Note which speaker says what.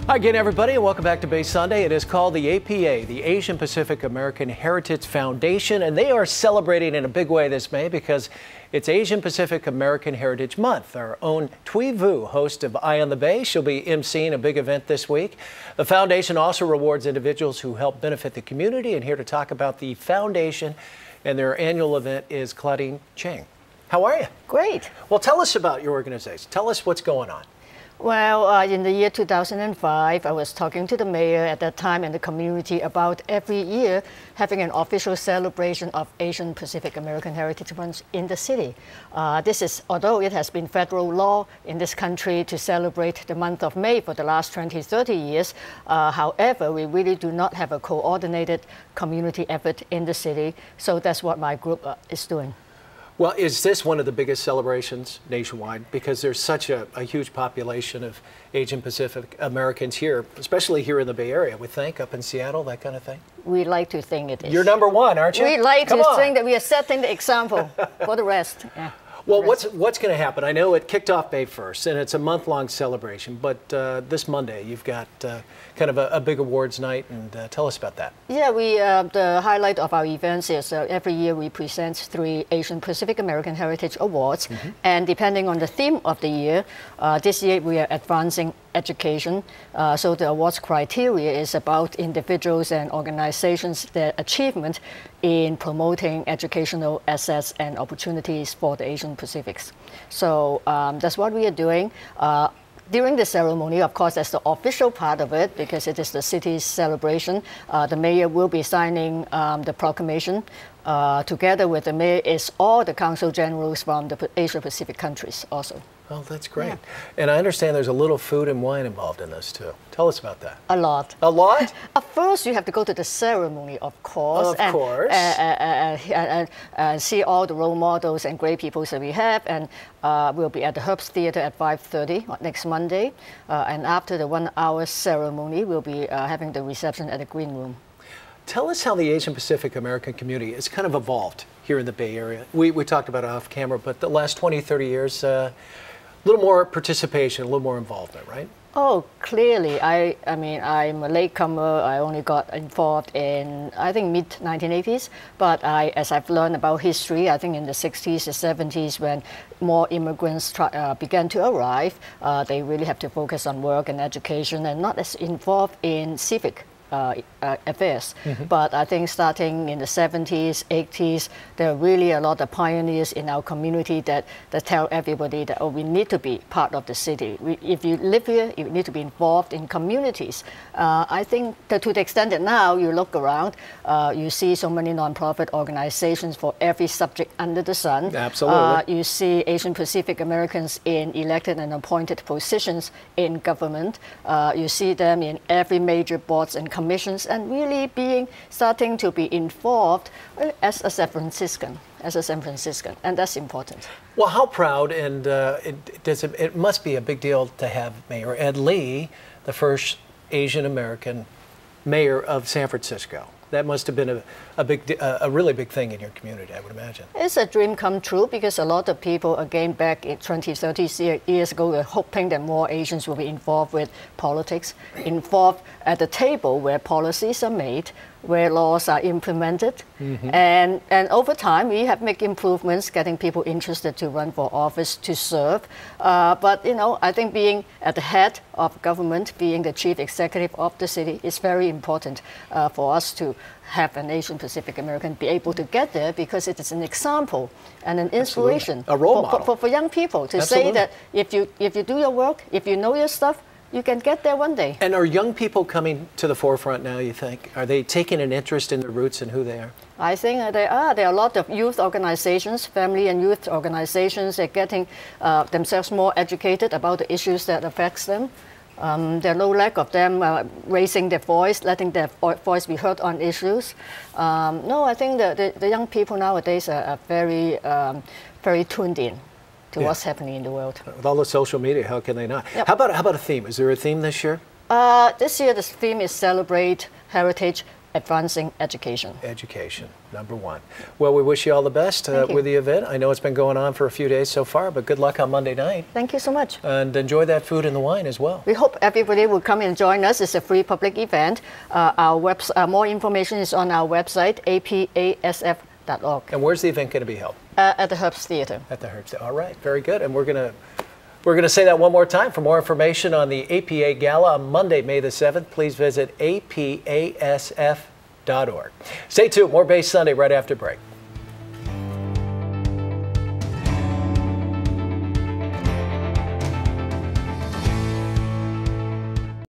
Speaker 1: Hi again, everybody, and welcome back to Bay Sunday. It is called the APA, the Asian Pacific American Heritage Foundation, and they are celebrating in a big way this May because it's Asian Pacific American Heritage Month. Our own Thuy Vu, host of Eye on the Bay, she'll be emceeing a big event this week. The foundation also rewards individuals who help benefit the community, and here to talk about the foundation and their annual event is Claudine Cheng. How are you?
Speaker 2: Great.
Speaker 1: Well, tell us about your organization. Tell us what's going on.
Speaker 2: Well, in the year 2005, I was talking to the mayor at that time and the community about every year having an official celebration of Asian Pacific American Heritage Month in the city. This is, although it has been federal law in this country to celebrate the month of May for the last 20, 30 years, however, we really do not have a coordinated community effort in the city, so that's what my group is doing.
Speaker 1: Well, is this one of the biggest celebrations nationwide? Because there's such a huge population of Asian Pacific Americans here, especially here in the Bay Area, we think, up in Seattle, that kind of thing?
Speaker 2: We like to think it is.
Speaker 1: You're number one, aren't you?
Speaker 2: We like to think that we are setting the example for the rest. Yeah.
Speaker 1: Well, what's going to happen? I know it kicked off May 1st, and it's a month-long celebration, but this Monday you've got kind of a big awards night, and tell us about that. Yeah,
Speaker 2: the highlight of our events is every year we present 3 Asian Pacific American Heritage Awards, and depending on the theme of the year, this year we are advancing education. So the awards criteria is about individuals and organizations, their achievement in promoting educational assets and opportunities for the Asian Pacifics. So that's what we are doing. During the ceremony, of course, that's the official part of it because it is the city's celebration. The mayor will be signing the proclamation. Together with the mayor is all the council generals from the Asia Pacific countries also.
Speaker 1: Oh, that's great. Yeah. And I understand there's a little food and wine involved in this too. Tell us about that.
Speaker 2: A lot.
Speaker 1: A lot?
Speaker 2: First, you have to go to the ceremony, of course.
Speaker 1: Of course.
Speaker 2: And see all the role models and great people that we have. And we'll be at the Herbst Theater at 5:30 next Monday. And after the 1-hour ceremony, we'll be having the reception at the Green Room.
Speaker 1: Tell us how the Asian Pacific American community has kind of evolved here in the Bay Area. We talked about it off camera, but the last 20, 30 years, a little more participation, a little more involvement, right?
Speaker 2: Oh, clearly. I mean, I'm a latecomer. I only got involved in, I think, mid-1980s. But as I've learned about history, I think in the 60s, the 70s, when more immigrants began to arrive, they really have to focus on work and education and not as involved in civic affairs. But I think starting in the 70s, 80s, there are really a lot of pioneers in our community that tell everybody that, oh, we need to be part of the city. If you live here, you need to be involved in communities. I think that to the extent that now you look around, you see so many nonprofit organizations for every subject under the sun.
Speaker 1: Absolutely.
Speaker 2: You see Asian Pacific Americans in elected and appointed positions in government. You see them in every major boards and commissions, and really starting to be involved as a San Franciscan, and that's important.
Speaker 1: Well, how proud, and it must be a big deal to have Mayor Ed Lee, the first Asian American mayor of San Francisco. That must have been a really big thing in your community, I would imagine.
Speaker 2: It's a dream come true because a lot of people, again, back in 20, 30 years ago, were hoping that more Asians will be involved with politics, involved at the table where policies are made, where laws are implemented. And over time, we have made improvements, getting people interested to run for office, to serve. But, you know, I think being at the head of government, being the chief executive of the city is very important for us to have an Asian Pacific American be able to get there because it is an example and an inspiration.
Speaker 1: A role model.
Speaker 2: For young people to say that if you do your work, if you know your stuff, you can get there one day.
Speaker 1: And are young people coming to the forefront now, you think? Are they taking an interest in their roots and who they are?
Speaker 2: I think they are. There are a lot of youth organizations, family and youth organizations that are getting themselves more educated about the issues that affects them. There are no lack of them raising their voice, letting their voice be heard on issues. No, I think the young people nowadays are very, very tuned in to what's happening in the world.
Speaker 1: With all the social media, how can they not?
Speaker 2: Yep.
Speaker 1: How about a theme? Is there a theme this year?
Speaker 2: This year the theme is Celebrate Heritage advancing education.
Speaker 1: Education, number one. Well, we wish you all the best with the event. I know it's been going on for a few days so far, but good luck on Monday night.
Speaker 2: Thank you so much.
Speaker 1: And enjoy that food and the wine as well.
Speaker 2: We hope everybody will come and join us. It's a free public event. More information is on our website, apasf.org.
Speaker 1: And where's the event going to be held?
Speaker 2: At the Herbst Theater.
Speaker 1: At the Herbst Theater. All right, very good. And we're going to say that one more time. For more information on the APA Gala on Monday, May the 7th, please visit apasf.org. Stay tuned. More Base Sunday right after break.